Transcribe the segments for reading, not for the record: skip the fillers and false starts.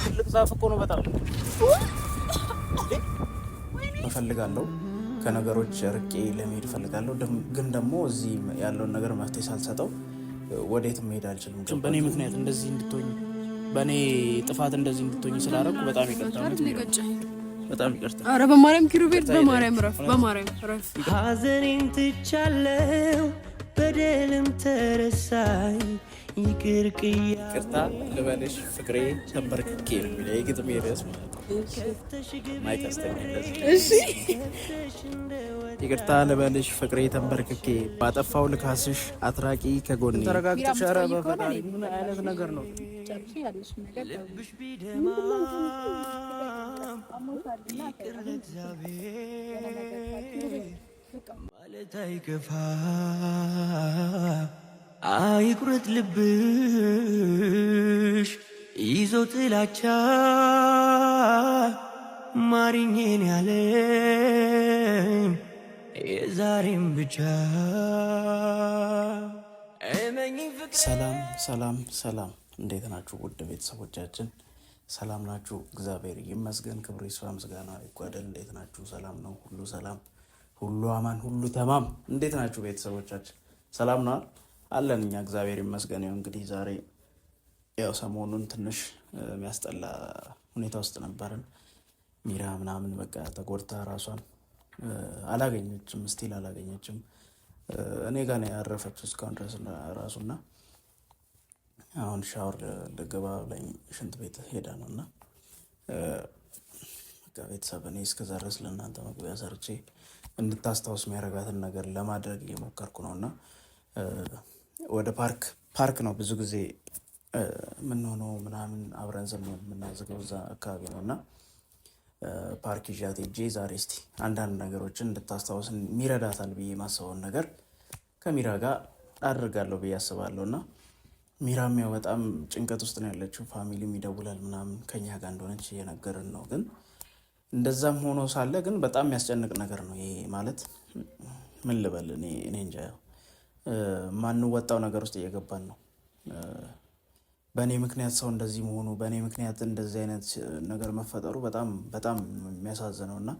ትልቅ ዛፍ እኮ ነው በጣም እፈልጋለሁ ከነገሮች ርቄ ለመሄድ እፈልጋለሁ ግን ደግሞ እዚህ ያለውን ነገር መፍትሄ ሳልሰጠው ወዴትም መሄድ አልችልም በእኔ ምክንያት እንደዚህ እንድትሆኝ በእኔ ጥፋት እንደዚህ እንድትሆኝ ስላደረኩ በጣም ይቅርታ በጣም ይቅርታ ኧረ በማርያም ኪሩቤል በማርያም ረፍ ሐዘኔን ትቻለው በደልም ተረሳኝ ይቅርታ ልበልሽ ፍቅሬ ተንበርክኬ ነው የግጥም ርዕስ ማለት ነው ማይከስተኝ እሺ ይቅርታ ልበልሽ ፍቅሬ ተንበርክኬ ባጠፋው ልካስሽ አትራቂ ከጎኔ ተረጋግተሽ ኧረ በፈጣሪ ምን አይነት ነገር ነው ልብሽ ቢደማ ይቅር ለእግዚአብሔር ማለት አይከፋ አይቁረጥ ልብሽ ይዞ ጥላቻ ማሪኝን ያለም የዛሬም ብቻ ሰላም እንዴት ናችሁ ውድ ቤተሰቦቻችን ሰላም ናችሁ እግዚአብሔር ይመስገን ክብሩ ይስፋ ምስጋና ይጓደል እንዴት ናችሁ ሰላም ነው ሁሉ ሰላም ሁሉ አማን ሁሉ ተማም እንዴት ናችሁ ቤተሰቦቻችን ሰላም ነው አለን እኛ እግዚአብሔር ይመስገን ነው እንግዲህ ዛሬ ያው ሰሞኑን ትንሽ የሚያስጠላ ሁኔታ ውስጥ ነበርን ሚራ ምናምን በቃ ተጎድታ ራሷን አላገኘችም ስቲል አላገኘችም እኔ ጋር ነው ያረፈችው እስካሁን ድረስ ራሱና አሁን ሻወር ልገባ ላይ ሽንት ቤት ሄዳ ነውና በቃ ቤተሰብ እኔ እስከዛ ድረስ ለእናንተ መግቢያ ሰርቼ እንድታስታውስ የሚያደርጋትን ነገር ለማድረግ እየሞከርኩ ነውና ወደ ፓርክ ነው ብዙ ጊዜ ምን ሆኖ ምናምን አብረን ዘመን የምናዘገው እዛ አካባቢ ነውና ፓርክ ይዣት ሄጄ ዛሬ እስቲ አንዳንድ ነገሮችን እንድታስታውስ የሚረዳታል ብዬ ማሰበውን ነገር ከሚራ ጋር አድርጋለሁ ብዬ አስባለሁና ሚራም ያው በጣም ጭንቀት ውስጥ ነው ያለችው ፋሚሊም ይደውላል ምናምን ከኛ ጋር እንደሆነች እየነገርን ነው ግን እንደዛም ሆኖ ሳለ ግን በጣም የሚያስጨንቅ ነገር ነው ይሄ ማለት ምን ልበል እኔ እንጃ ማንወጣው ነገር ውስጥ እየገባን ነው በእኔ ምክንያት ሰው እንደዚህ መሆኑ በእኔ ምክንያት እንደዚህ አይነት ነገር መፈጠሩ በጣም በጣም የሚያሳዝነውና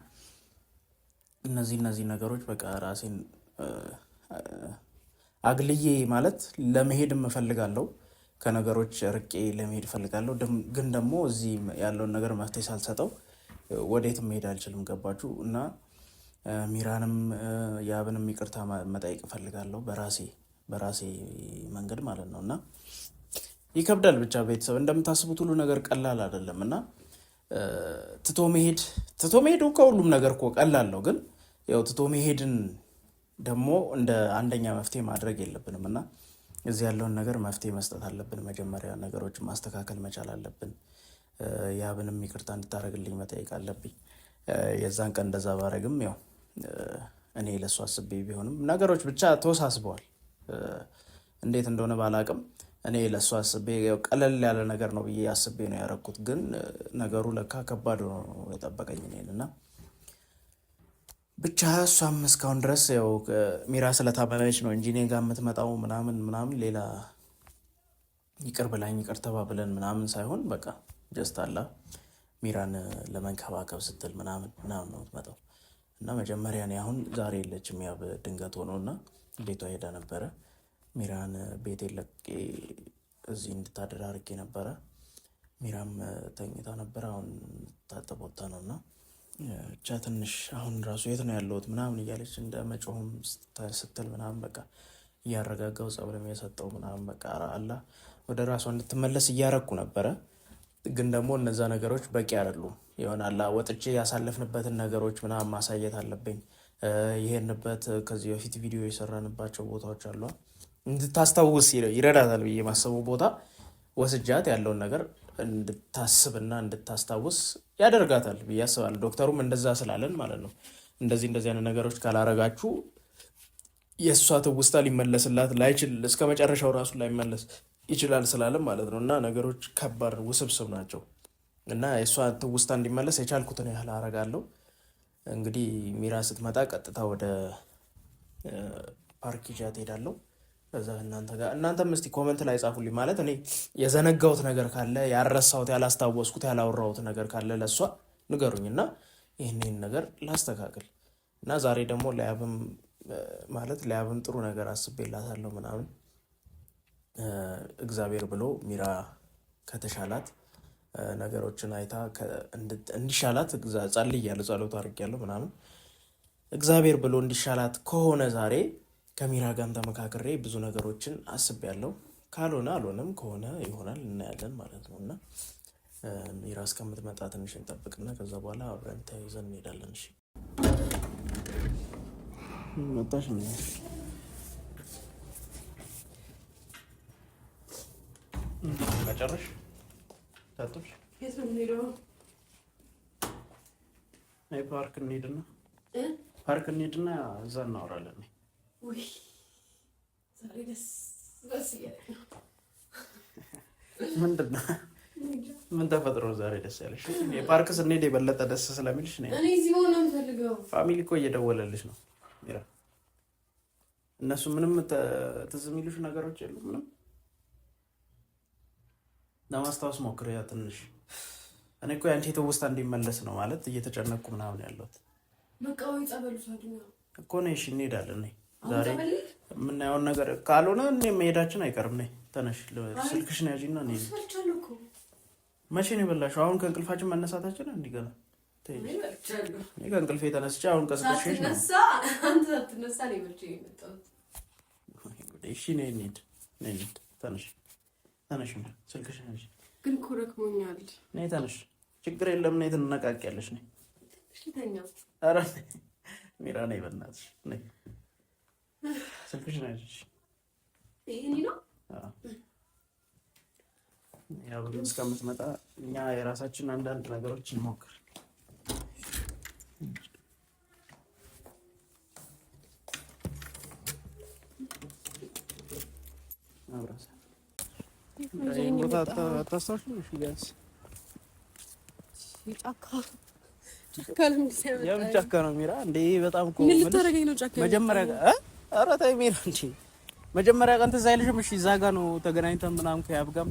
እነዚህ ነገሮች በቃ ራሴን አግልዬ ማለት ለመሄድም እፈልጋለሁ ከነገሮች ርቄ ለመሄድ እፈልጋለሁ ግን ደግሞ እዚህ ያለውን ነገር መፍትሄ ሳልሰጠው ወዴትም መሄድ አልችልም ገባችሁ እና ሚራንም ያብንም ይቅርታ መጠየቅ እፈልጋለሁ በራሴ መንገድ ማለት ነውና ይከብዳል ብቻ ቤተሰብ እንደምታስቡት ሁሉ ነገር ቀላል አይደለም እና ትቶ መሄድ ከሁሉም ነገር እኮ ቀላል ነው ግን ያው ትቶ መሄድን ደግሞ እንደ አንደኛ መፍትሄ ማድረግ የለብንም እና እዚህ ያለውን ነገር መፍትሄ መስጠት አለብን መጀመሪያ ነገሮችን ማስተካከል መቻል አለብን ያብንም ይቅርታ እንድታደርግልኝ መጠየቅ አለብኝ የዛን ቀን እንደዛ ባረግም ያው እኔ ለሱ አስቤ ቢሆንም ነገሮች ብቻ ተወሳስበዋል እንዴት እንደሆነ ባላቅም እኔ ለሱ አስቤ ቀለል ያለ ነገር ነው ብዬ አስቤ ነው ያረኩት ግን ነገሩ ለካ ከባድ ነው የጠበቀኝ እኔንና ብቻ እሷም እስካሁን ድረስ ያው ሚራ ስለታመመች ነው እንጂ እኔ ጋር የምትመጣው ምናምን ሌላ ይቅር ብላኝ ይቅር ተባብለን ምናምን ሳይሆን በቃ ጀስት አላ ሚራን ለመንከባከብ ስትል ምናምን ነው የምትመጣው እና መጀመሪያ እኔ አሁን ዛሬ የለችም ያብ ድንገት ሆኖና ቤቷ ሄዳ ነበረ ሚራን ቤት ለቄ እዚህ እንድታደር አድርጌ ነበረ ሚራም ተኝታ ነበር አሁን ታጠቦታ ነውና ብቻ ትንሽ አሁን ራሱ የት ነው ያለሁት ምናምን እያለች እንደ መጮህም ስትል ምናምን በቃ እያረጋጋው ጸብለም የሰጠው ምናምን በቃ አላ ወደ ራሷ እንድትመለስ እያረኩ ነበረ ግን ደግሞ እነዛ ነገሮች በቂ አይደሉም ይሆናል ወጥቼ ያሳለፍንበትን ነገሮች ምናምን ማሳየት አለብኝ ይሄንበት ከዚህ በፊት ቪዲዮ የሰራንባቸው ቦታዎች አሉ እንድታስታውስ ይረዳታል ብዬ ማሰበው ቦታ ወስጃት ያለውን ነገር እንድታስብና እንድታስታውስ ያደርጋታል ብዬ አስባለሁ ዶክተሩም እንደዛ ስላለን ማለት ነው እንደዚህ አይነት ነገሮች ካላረጋችሁ የሷ ትውስታ ሊመለስላት ላይችል እስከ መጨረሻው ራሱ ላይመለስ ይችላል ስላለም ማለት ነውና ነገሮች ከባድ ውስብስብ ናቸው እና የሷ ትውስታ እንዲመለስ የቻልኩትን ያህል አረጋለሁ እንግዲህ ሚራ ስትመጣ ቀጥታ ወደ ፓርክ ይዣት ሄዳለሁ ከዛ እናንተም እስቲ ኮመንት ላይ ጻፉልኝ። ማለት እኔ የዘነጋሁት ነገር ካለ ያረሳሁት ያላስታወስኩት ያላወራሁት ነገር ካለ ለእሷ ንገሩኝና ይህንን ነገር ላስተካክል እና ዛሬ ደግሞ ለያብም ጥሩ ነገር አስቤላታለሁ ምናምን እግዚአብሔር ብሎ ሚራ ከተሻላት ነገሮችን አይታ እንዲሻላት ጸልያለሁ፣ ጸሎት አድርጌያለሁ ምናምን እግዚአብሔር ብሎ እንዲሻላት ከሆነ ዛሬ ከሚራ ጋርም ተመካክሬ ብዙ ነገሮችን አስቤያለሁ። ካልሆነ አልሆነም፣ ከሆነ ይሆናል፣ እናያለን ማለት ነው። እና ሚራ እስከምትመጣ ትንሽ እንጠብቅና ከዛ በኋላ አብረን ተያይዘን እንሄዳለን። እሺ መጣሽ ነው መጨረሽ ታጥብሽ የት ነው የምንሄደው? አይ ፓርክ እንሂድና እዛ እናወራለን። ውይ ዛሬ ደስ እያለኝ ነው። ምንድን ነው? ምን ተፈጥሮ ዛሬ ደስ ያለሽ? የፓርክ ስንሄድ የበለጠ ደስ ስለሚልሽ ነው። እኔ እዚህ መሆን ነው የምፈልገው። ፋሚሊ እኮ እየደወለልሽ ነው ሚራ። እነሱ ምንም ትዝ የሚሉሽ ነገሮች የሉም? ምንም ለማስታወስ ሞክሪ ያ ትንሽ። እኔ እኮ ያንቺ ትውስታ እንዲመለስ ነው ማለት እየተጨነቅኩ ምናምን ያለሁት። በቃ ወይ ጸበሉ ሳድኛ እኮ ነው። እሺ እንሄዳለን። ዛሬ የምናየውን ነገር ካልሆነ እኔ መሄዳችን አይቀርም። ነይ ተነሽ፣ ስልክሽን ያዢና እንሂድ። መቼ ነው የበላሽው? አሁን ከእንቅልፋችን መነሳታችን እንዲገና እኔ ከእንቅልፌ ተነስቼ አሁን ቀስቅሼሽ ነው። አንተ ሳትነሳ ነው በልቼ የመጣሁት። እሺ ነይ እንሂድ። ተነሽ ስልክሽን ያዢ። ግን እኮ ደክሞኛል። ነይ ተነሽ፣ ችግር የለም። ነይ ትነቃቂያለሽ። ነይ ኧረ ሚራ ነይ በእናትሽ ነይ። ስልክሽን ያዢ። ይሄ ነው ያው እስከምትመጣ እኛ የራሳችን አንዳንድ ነገሮች እንሞክር። አብራሳ ጫካ ነው ሚራ። እንደ በጣም እኮ ምን ልታረገኝ ነው? ጫካ መጀመሪያ ኧረ ተይ ሚራ እንጂ መጀመሪያ ቀን ትዝ አይልሽም? እሺ እዛ ጋ ነው ተገናኝተን ምናምን ከያብ ጋርም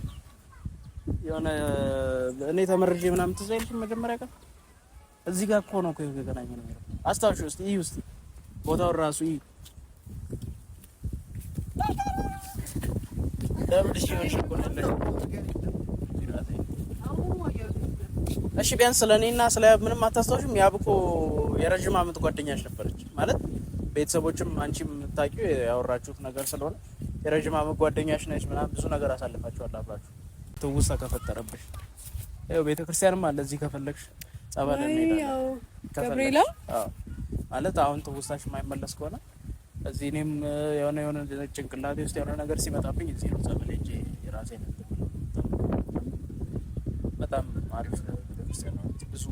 የሆነ እኔ ተመርጄ ምናምን ትዝ አይልሽም? መጀመሪያ ቀን እዚህ ጋር እኮ ነው እኮ የተገናኘነው ሚራ። አስታውሽ ውስጥ ቦታውን ራሱ እሺ ቢያንስ ስለኔና ስለ ያብ ምንም አታስታውሽም? ያብ እኮ የረጅም ዓመት ጓደኛሽ ነበረች ማለት ቤተሰቦችም አንቺም የምታውቂው ያወራችሁት ነገር ስለሆነ የረጅም ዓመት ጓደኛሽ ነች ምናምን ብዙ ነገር አሳልፋችኋል አብራችሁ። ትውስታ ከፈጠረብሽ ያው ቤተክርስቲያንም አለ እዚህ ከፈለግሽ ጸበል እንሄዳለን። ገብርኤላ ማለት አሁን ትውስታሽ የማይመለስ ከሆነ እዚህ እኔም የሆነ ጭንቅላቴ ውስጥ የሆነ ነገር ሲመጣብኝ እዚህ ነው ጸበል እንጂ የራሴን በጣም አሪፍ ቤተክርስቲያን ነው። ብዙ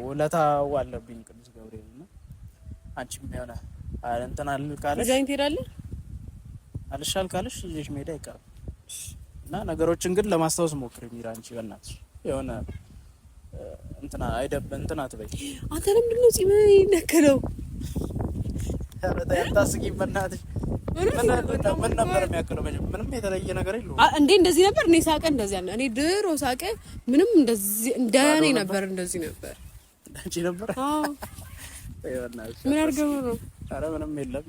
ውለታው አለብኝ ቅዱስ ገብርኤል እና አንቺም የሆነ እንትን ካለሽ እዛኝ ትሄዳለህ አልሻል ካለሽ ይዤሽ መሄድ አይቀርም እና ነገሮችን ግን ለማስታወስ ሞክሪ ሚራ። አንቺ በእናትሽ የሆነ እንትና አትበይ። አንተ ለምንድን ነው ጺም ይነከለው? ታስቂ በእናትሽ። ምን ነበር የሚያክለው? ምንም የተለየ ነገር የለውም እንዴ? እንደዚህ ነበር እኔ ሳቀ እንደዚህ ያለ እኔ ድሮ ሳቀ ምንም እንደዚህ እንደኔ ነበር እንደዚህ ነበር አንቺ ነበር። አዎ ምን አድርገው ነው? ኧረ ምንም የለም።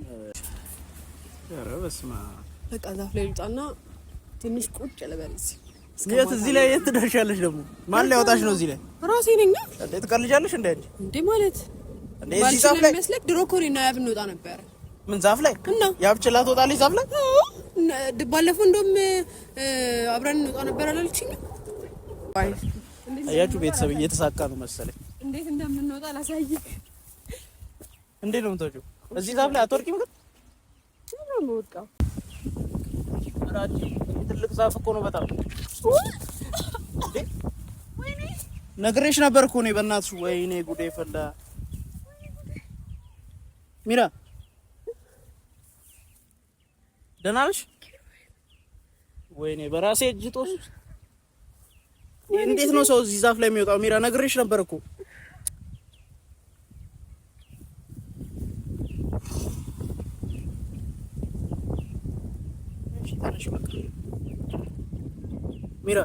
ኧረ በስመ አብ። በቃ ዛፍ ላይ ልውጣና ትንሽ ቁጭ ልበል። እዚህ ላይ የት ትደርሻለሽ ደግሞ? ማን ሊያወጣሽ ነው? እዚህ ላይ ራሴ ነኝ። እንዴ ትቀልጃለሽ እንዴ ማለት እንዴ? እዚህ ዛፍ ላይ መስለክ ድሮ እኮ ነው ያብ እንወጣ ነበር። ምን ዛፍ ላይ ያብ ችላ ትወጣለች ዛፍ ላይ? ባለፈው እንደውም አብረን እንወጣ ነበር አላለችኝ? አያችሁ ቤተሰብ እየተሳካ ነው መሰለኝ። እንዴት እንደምንወጣ ላሳይክ። እንዴ ነው የምትወጪው? እዚህ ዛፍ ላይ አትወርቂም? ግን ነው የምወጣው። አራጂ ትልቅ ዛፍ እኮ ነው በጣም። ወይኔ ነግሬሽ ነበር እኮ ነው በእናትሽ። ወይኔ ጉዴ ፈላ። ሚራ ደህና ነሽ? ወይኔ በራሴ እጅ ጦስ። እንዴት ነው ሰው እዚህ ዛፍ ላይ የሚወጣው? ሚራ ነግሬሽ ነበር እኮ። ተነሽ በቃ ሚራ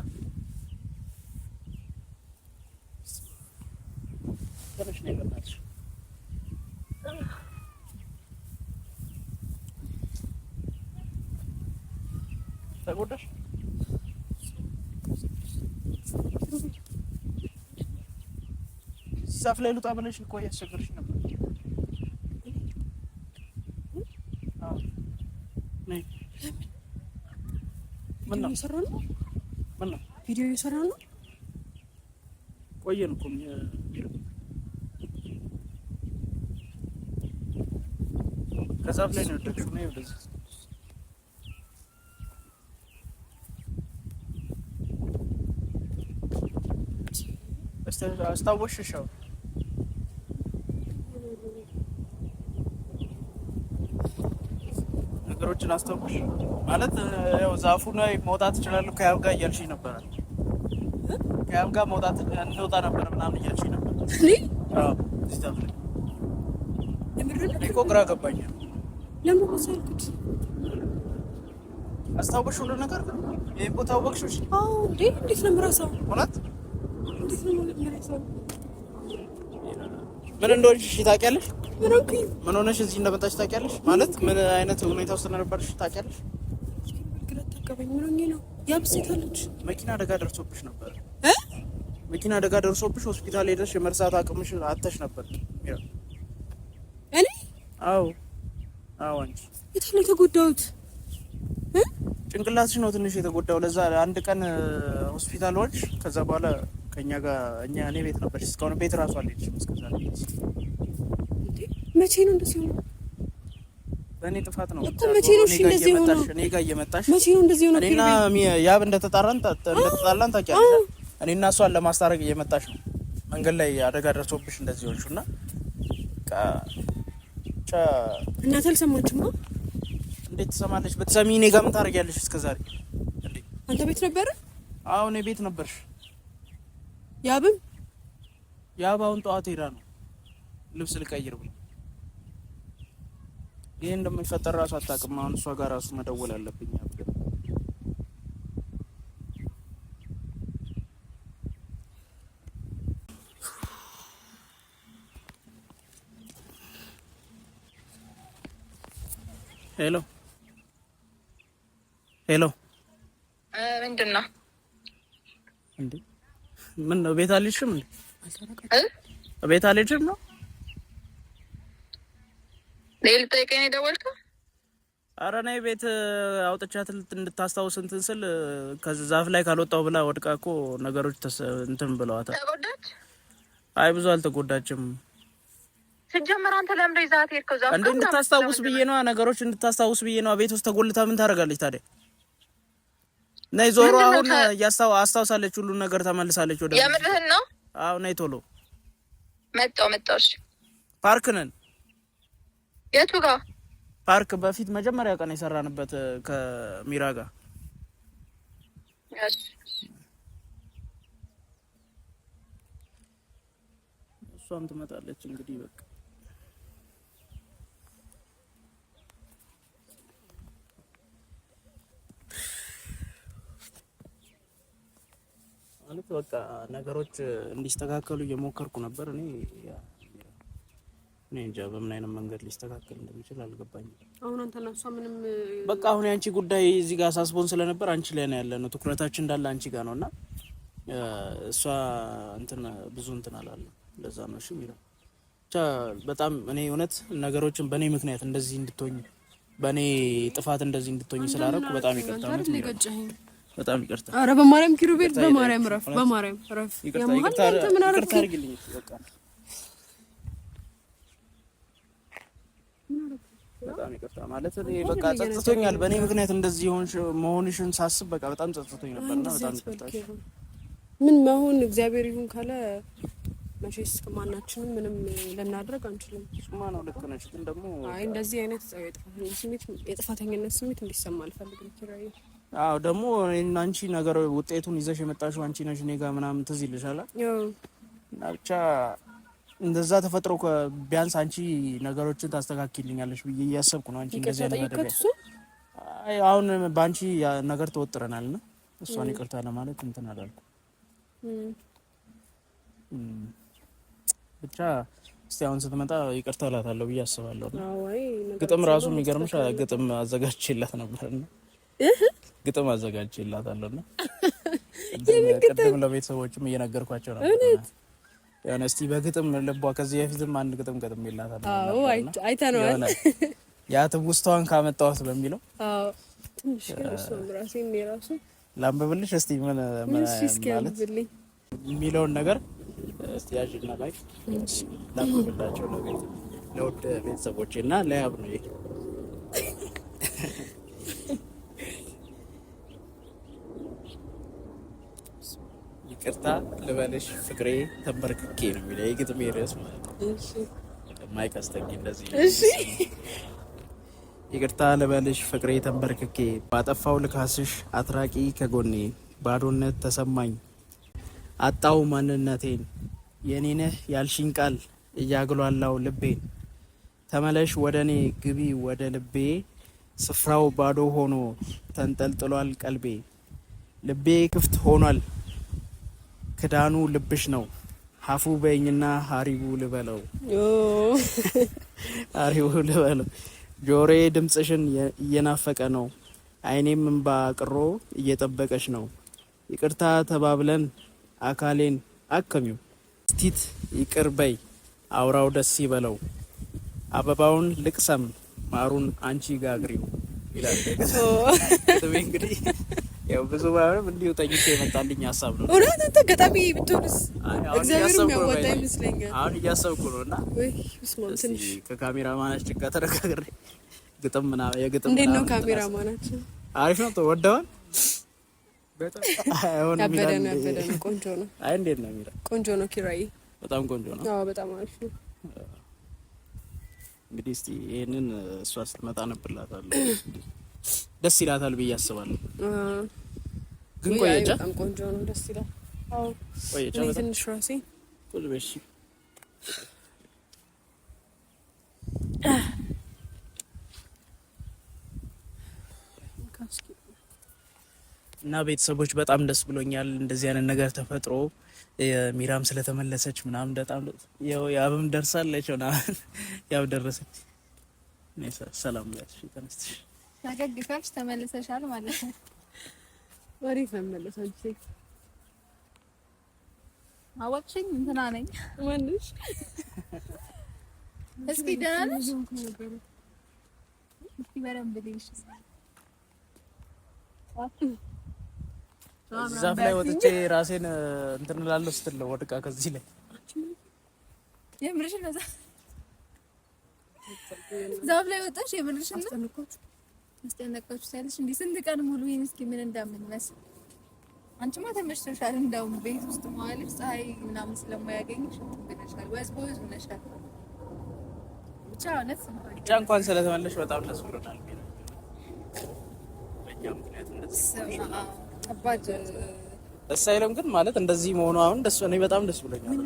ተነሽ ነው በእናትሽ ተጎዳሽ ዛፍ ላይ ልውጣ ብለሽ እኮ እያስቸገርሽ ነበር ነይ ምን ነው እየሰራን ነው ምን ነው ቪዲዮ እየሰራን ነው ቆየን እኮ ከዛፍ ላይ ነው የወደቅሽው ነው ወደዚህ አስታወስሽ ነገሮችን አስታወስሽ ማለት ያው ዛፉ ላይ መውጣት እችላለሁ ከያብ ጋር እያልሽኝ ነበር ከያብ ጋር መውጣት እንወጣ ነበር ምናምን እያልሽኝ ነበር አዎ እዚህ ዛፍ ላይ እኔ እኮ ግራ ገባኝ ለምን ወሰልኩት አስታወስሽ ሁሉ ነገር ይሄን ቦታ አወቅሽው አዎ እንዴት ነው የምረሳው እውነት እንዴት ነው የምረሳው ምን እንደሆነሽ ታውቂያለሽ? ምን ሆነሽ እዚህ እንደመጣሽ ታውቂያለሽ? ማለት ምን አይነት ሁኔታ ውስጥ እንደነበርሽ ታውቂያለሽ? ግራ ተቀበኝ ምን ሆኜ ነው? ያብስታለች መኪና አደጋ ደርሶብሽ ነበር መኪና አደጋ ደርሶብሽ ሆስፒታል ሄደሽ የመርሳት አቅምሽ አጥተሽ ነበር እኔ አዎ አንቺ የት ነው የተጎዳሁት? ጭንቅላትሽ ነው ትንሽ የተጎዳው ለዛ አንድ ቀን ሆስፒታል ሆንሽ ከዛ በኋላ ከኛ ጋር እኔ ቤት ነበር እስካሁን ቤት ራሱ አልሄድሽም እስከዛ መቼ ነው እንደዚህ ሆነ? በእኔ ጥፋት ነው እኮ መቼ ነው እንደዚህ ሆነ? እኔ ጋር እየመጣሽ መቼ ነው እንደዚህ ሆነ? እኔና ያብ እንደተጣላን ታውቂያለሽ እኔና እሷን ለማስታረቅ እየመጣሽ ነው መንገድ ላይ አደጋ ደርሶብሽ እንደዚህ ሆንሽና እናት አልሰማችም ነው እንዴት ትሰማለች ብትሰሚ እኔ ጋር ምን ታደርጊያለሽ እስከዛሬ እንዴ አንተ ቤት ነበር አዎ እኔ ቤት ነበርሽ ያብ አሁን ጠዋት ሄዳ ነው ልብስ ልቀይር ብሎ ይሄ እንደሚፈጠር ራሱ አታውቅም አሁን እሷ ጋር ራሱ መደወል አለብኝ ሄሎ ምንድን ነው እንዴ ምን ነው ቤት አልሄድሽም እንዴ ቤት አልሄድሽም ነው ሌላ ጠይቀኝ ደወልከው ኧረ ነይ ቤት አውጥቻት እንድታስታውስ እንትን ስል ከዛፍ ላይ ካልወጣው ብላ ወድቃ እኮ ነገሮች እንትን ብለዋታል ተጎዳች አይ ብዙ አልተጎዳችም ሲጀመር አንተ ለምን ይዛት ሄድከው ዛፍ እንዴ እንድታስታውስ ብዬ ነው ነገሮች እንድታስታውስ ብዬ ነው ቤት ውስጥ ተጎልታ ምን ታደርጋለች ታዲያ ነይ ዞሮ አሁን አስታውሳለች ሁሉ ነገር ተመልሳለች ወደ የምርህን ነው አዎ ነይ ቶሎ መጣው እሺ ፓርክ ነን የቱ ጋር ፓርክ በፊት መጀመሪያ ቀን የሰራንበት ከሚራ ጋር እሷም ትመጣለች እንግዲህ በቃ ማለት በቃ ነገሮች እንዲስተካከሉ እየሞከርኩ ነበር እኔ እንጃ በምን አይነት መንገድ ሊስተካከል እንደሚችል አልገባኝም አሁን አንተና እሷ ምንም በቃ አሁን ያንቺ ጉዳይ እዚህ ጋር ሳስቦን ስለነበር አንቺ ላይ ነው ያለነው ትኩረታችን እንዳለ አንቺ ጋር ነውና እሷ እንትን ብዙ እንትን አላለም ለዛ ነው እሺ ሚራ ብቻ በጣም እኔ እውነት ነገሮችን በኔ ምክንያት እንደዚህ እንድትሆኝ በኔ ጥፋት እንደዚህ እንድትሆኝ ስላደረኩ በጣም ይቅርታ ነው ሚራ በጣም ይቅርታ ኧረ በማርያም ኪሩቤል በማርያም ረፍ በማርያም ረፍ ይቅርታ አድርግልኝ በቃ በጣም ይቅርታ ማለት እኔ በቃ ጸጽቶኛል በእኔ ምክንያት እንደዚህ መሆንሽን ሳስብ በቃ በጣም ጸጽቶኝ ነበርና በጣም ይቅርታ ምን መሆን እግዚአብሔር ይሁን ካለ መቼስ ከማናችንም ምንም ልናደርግ አንችልም እሱማ ነው ልክ ነሽ ግን ደግሞ አይ እንደዚህ አይነት የጥፋተኝነት ስሜት እንዲሰማ አልፈልግም ኪራይ አዎ ደግሞ እኔና አንቺ ነገር ውጤቱን ይዘሽ የመጣሽው አንቺ ነሽ እኔ ጋር ምናምን ትዝ ይልሻል እና ብቻ እንደዛ ተፈጥሮ ቢያንስ አንቺ ነገሮችን ታስተካክልኛለሽ ብዬ እያሰብኩ ነው አንቺ እንደዚህ አይነት ነገር አይ አሁን ባንቺ ነገር ተወጥረናልና እሷን ይቅርታ ለማለት እንትን አላልኩ ብቻ እስቲ አሁን ስትመጣ ይቅርታ እላታለሁ ብዬ አስባለሁ። ግጥም ራሱ የሚገርምሽ ግጥም አዘጋጅቼላት ነበርና ግጥም አዘጋጅቼላታለሁና ቅድም ለቤተሰቦችም እየነገርኳቸው ነበር። ያው እስቲ በግጥም ልቧ ከዚህ በፊትም አንድ ግጥም ይላታል። አዎ አይተነዋል። ያ ትውስታዋን ካመጣሁት በሚለው ትንሽ ራሴን የራሱ ላንብብልሽ እስቲ ምን ማለት የሚለውን ነገር እስቲ ያዥና ላይ ላንብብላቸው ለውድ ቤተሰቦቼና ለያብ ነው። ይቅርታ ልበልሽ ፍቅሬ ተንበርክኬ ነው የሚለው የግጥሜ ርዕስ ማለት ነው። እሺ ማይከስተኝ እንደዚህ እሺ ይቅርታ ልበልሽ ፍቅሬ ተንበርክኬ ባጠፋው ልካስሽ አትራቂ ከጎኔ ባዶነት ተሰማኝ አጣው ማንነቴን የኔነህ ያልሽኝ ቃል እያግሏላው ልቤን ተመለሽ ወደኔ ግቢ ወደ ልቤ ስፍራው ባዶ ሆኖ ተንጠልጥሏል ቀልቤ ልቤ ክፍት ሆኗል ክዳኑ ልብሽ ነው ሀፉ በይኝና ሀሪቡ ልበለው ሀሪቡ ልበለው ጆሬ ድምጽሽን እየናፈቀ ነው አይኔም እንባ ቅሮ እየጠበቀሽ ነው ይቅርታ ተባብለን አካሌን አከሚው ስቲት ይቅር በይ አውራው ደስ ይበለው አበባውን ልቅሰም ማሩን አንቺ ጋግሪው ይላል። እንግዲህ ያው ብዙ ባይሆንም እንዲሁ ጠይቄ የመጣልኝ ሀሳብ ነው። እውነት አንተ ገጣሚ ብትሆንስ? እግዚአብሔር የሚያወጣ ይመስለኛል። አሁን እያሰብኩ ነው እና ትንሽ ከካሜራ ማናችን ጋር ተነጋግሬ ግጥም ምናምን የግጥም እንዴት ነው ካሜራ ማናችን? አሪፍ ነው። ተወደዋል። በጣም ያበደ ነው። ቆንጆ ነው። አይ እንዴት ነው የሚለው? ቆንጆ ነው። ኪራይ በጣም ቆንጆ ነው። አዎ በጣም አሪፍ ነው። እንግዲህ እስቲ ይሄንን እሷ ስትመጣ ነብላታለሁ። ደስ ይላታል ብዬ አስባለሁ። ግን ቆየቻ በጣም ቆንጆ ነው። ደስ ይላል። አዎ ቆየቻ በጣም ትንሽ ራሴ ቁል በሺ እና ቤተሰቦች በጣም ደስ ብሎኛል እንደዚህ አይነት ነገር ተፈጥሮ ሚራም ስለተመለሰች ምናምን በጣም ያው ያብም ደርሳለች ሆና ያው ደረሰች። ሰላም ላይ ተነስተሽ ታገግፋሽ ተመለሰሻል ማለት ነው። ወሪፍ ተመለሰች። አወቅሽኝ እንትና ነኝ ማንሽ? እስኪ ደህና ነሽ? እስኪ በደንብ ልይሽ። ዛፍ ላይ ወጥቼ ራሴን እንትን እላለሁ ስትል ወድቃ ከዚህ ላይ የምርሽ ነው። ዛፍ ላይ ወጣሽ የምርሽ ነው። አስጠነቀቅኩት ሳይልሽ እንዴ ስንት ቀን ሙሉ ይሄን እስኪ ምን እንደምንመስል አንቺማ ተመችቶሻል። እንደውም ቤት ውስጥ መዋልሽ ፀሐይ ምናምን ስለማያገኝሽ ትበለሻል። ወዝ ነሻል። ብቻ እውነት ብቻ እንኳን ስለተመለሽ በጣም ደስ ብሎናል። ከባድ ደስ አይልም ግን ማለት እንደዚህ መሆኑ አሁን ደስ እኔ በጣም ደስ ብሎኛል።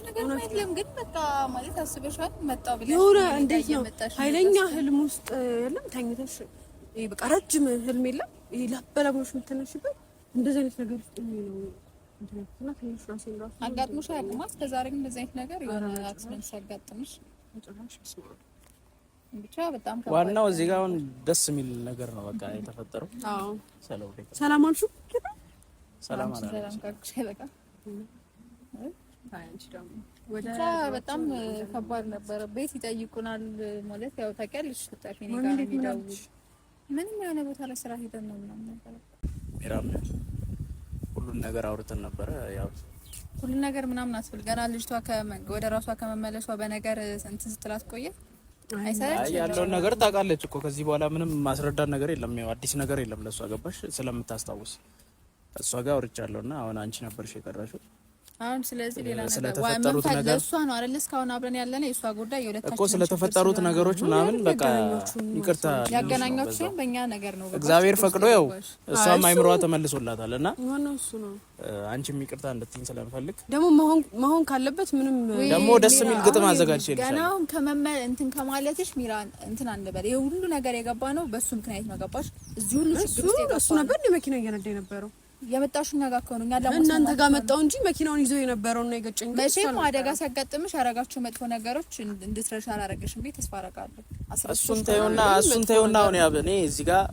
ነገር አይደለም ግን በቃ ማለት አስበሻል መጣው ብለሽ የሆነ እንዴት ነው ኃይለኛ ህልም ውስጥ የለም ተኝተሽ ይሄ በቃ ረጅም ህልም የለም ይሄ ላበላቦሽ የምትነሽበት እንደዚህ አይነት ነገር ውስጥ ነው እንትነትና ትንሽ ራሴን ራሱ አጋጥሞሽ አያውቅም? እስከዛሬ ግን እንደዚህ አይነት ነገር የሆነ አክሲደንት ሲያጋጥምሽ መጨረሻ ብቻ በጣም ዋናው እዚህ ጋር አሁን ደስ የሚል ነገር ነው በቃ የተፈጠረው። አዎ ሰላም አልሹ ሰላም አለ ሰላም ካልኩሽ በቃ ታንቺ ደግሞ ብቻ በጣም ከባድ ነበረ። ቤት ይጠይቁናል ማለት ያው ታውቂያለሽ ተጣፊኔ ጋር የሚደውል ምንም የሆነ ቦታ ለስራ ሄደን ነው ምናምን ነበር። ሚራም ሁሉን ነገር አውርተን ነበረ። ያው ሁሉን ነገር ምናምን አስብል ገና ልጅቷ ወደ ራሷ ከመመለሷ በነገር እንትን ስትላት ቆየ። አይሰራች ያለውን ነገር ታውቃለች እኮ ከዚህ በኋላ ምንም ማስረዳት ነገር የለም። ያው አዲስ ነገር የለም ለሷ ገባሽ ስለምታስታውስ እሷ ጋር አውርቻለሁና አሁን አንቺ ነበርሽ የቀረሽው። አሁን ስለዚህ ሌላ ነገር ስለተፈጠሩት ነገር እሷ ነው አይደል? እስካሁን አብረን ያለነው የእሷ ጉዳይ የሁለታችን እኮ ስለተፈጠሩት ነገሮች ምናምን በቃ ይቅርታ ያገናኛችሁ በእኛ ነገር ነው። እግዚአብሔር ፈቅዶ ያው እሷም አይምሯ ተመልሶላታል እና ዋናው እሱ ነው። አንቺም ይቅርታ እንድትይኝ ስለምፈልግ ደግሞ መሆን ካለበት ምንም ደግሞ ደስ የሚል ግጥም አዘጋጅ ይችላል። ገናው እንትን ከማለትሽ ሚራ እንትን አንበል። ይሄ ሁሉ ነገር የገባ ነው በሱ ምክንያት ነው። ገባሽ? እዚህ ሁሉ ችግር ውስጥ የገባ እሱ ነበር መኪና እየነዳ የነበረው። የመጣሽው ነገር ከሆነ እኛ ደግሞ እናንተ ጋር መጣው እንጂ መኪናውን ይዞ የነበረው ነው የገጨኝ። መቼም አደጋ ሲያጋጥምሽ ያረጋችሁ መጥፎ ነገሮች እንድትረሻ አላረገሽም ብዬ ተስፋ አደርጋለሁ። እሱን ተይውና አሁን እኔ እዚህ ጋር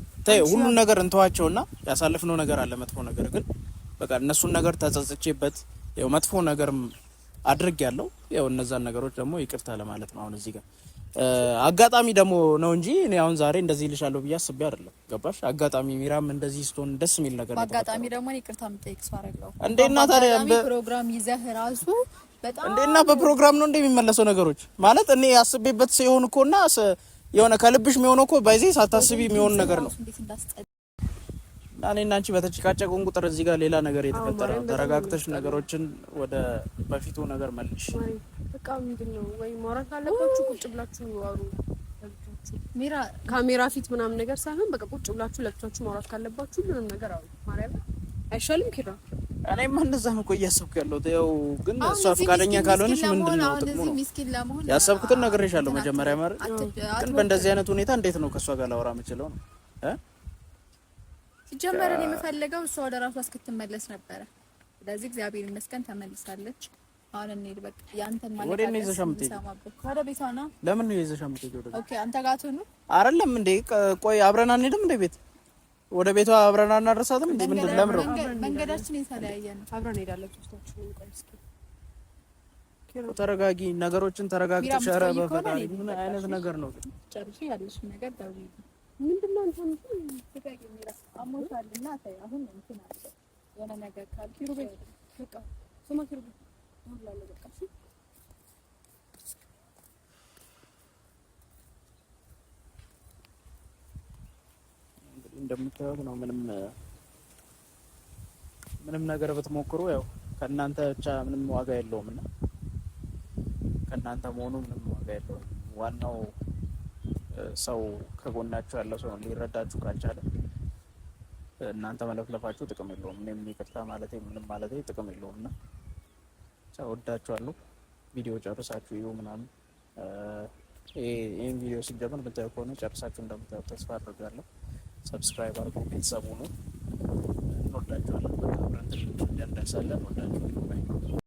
ሁሉን ነገር እንተዋቸውና ያሳለፍነው ነገር አለ መጥፎ ነገር ግን በቃ እነሱን ነገር ተጸጽቼበት ያው መጥፎ ነገርም አድርጌያለሁ። ያው እነዛን ነገሮች ደግሞ ይቅርታ ለማለት ነው አሁን እዚህ ጋር አጋጣሚ ደግሞ ነው እንጂ እኔ አሁን ዛሬ እንደዚህ ልሻለሁ ብዬ አስቤ አይደለም። ገባሽ? አጋጣሚ ሚራም እንደዚህ ስትሆን ደስ የሚል ነገር ነው። አጋጣሚ ደግሞ ይቅርታ የምጠይቅ ሰው አደረገው እንዴና ታዲያ ፕሮግራም ይዘህ ራሱ በጣም እንዴና በፕሮግራም ነው እንደሚመለሰው ነገሮች ማለት እኔ ያስቤበት ሲሆን እኮና የሆነ ከልብሽ የሚሆነው እኮ ባይዜ ሳታስቢ የሚሆን ነገር ነው። እኔና አንቺ በተጨቃጨቁን ቁጥር እዚህ ጋር ሌላ ነገር የተፈጠረ ነው። ተረጋግተሽ ነገሮችን ወደ በፊቱ ነገር መልሽ። በቃ ምንድነው ወይ ማውራት ካለባችሁ ቁጭ ብላችሁ አውሩ። ሚራ ካሜራ ፊት ምናምን ነገር ሳይሆን በቃ ቁጭ ብላችሁ ለብቻችሁ ማውራት ካለባችሁ ምንም ነገር አውሩ። ማርያም አይሻልም? ኪራ እኔም እንደዛ ነው እኮ እያሰብኩ ያለሁት። ያው ግን እሷ ፈቃደኛ ካልሆነች ምንድነው ጥቅሙ ነው? ያሰብኩትን ነግሬሻለሁ መጀመሪያ ማለት ግን በእንደዚህ አይነት ሁኔታ እንዴት ነው ከእሷ ጋር ላወራ የምችለው ነው? ሲጀመርን የምፈልገው እሷ ወደ ራሷ እስክትመለስ ነበረ። ስለዚህ እግዚአብሔር ይመስገን ተመልሳለች። አሁን እንሂድ በቃ ያንተን ማለት ወደ እኔ ዘሻምቴ ወደ ቤቷ ነው። ለምን ነው የዘሻምቴ ወደ? ኦኬ አንተ ጋር ትሆኑ አይደለም እንዴ? ቆይ አብረን አንሄድም እንዴ? ቤት ወደ ቤቷ አብረን አናደርሳትም እንዴ? ምንድን ለምን ነው መንገዳችን የተለያየ ነው? አብረን እንሄዳለን ሶስታችን። ቆይ እስኪ ተረጋጊ፣ ነገሮችን ተረጋግተሽ ኧረ በፈጣሪ ምን አይነት ነገር ነው? ጨርሺ ያለሽ ነገር ደውዪ። ምንድነው አንተ ተጋጊ ሚራ አሞሻልና ተይ አሁን እንትን አለ የሆነ ነገር ካልኪሩ በቃ ሰማኪሩ ሁላለ በቃ እንደምታዩት ነው። ምንም ነገር ብትሞክሩ ያው ከእናንተ ብቻ ምንም ዋጋ የለውም እና ከእናንተ መሆኑ ምንም ዋጋ የለውም። ዋናው ሰው ከጎናችሁ ያለው ሰው ሊረዳችሁ ካልቻለ እናንተ መለፍለፋችሁ ጥቅም የለውም። እኔም ይቅርታ ማለቴ ምንም ማለቴ ጥቅም የለውም እና ወዳችኋለሁ። ቪዲዮ ጨርሳችሁ ይሁ ምናምን ይህን ቪዲዮ ሲጀምር ብታዩ ከሆነ ጨርሳችሁ እንደምታዩ ተስፋ አድርጋለሁ። ሰብስክራይብ አድርጉ፣ ቤተሰቡ ነው። እንወዳችኋለን። በቃ አብረን ትልቅ እንደርሳለን። ወዳችኋለሁ።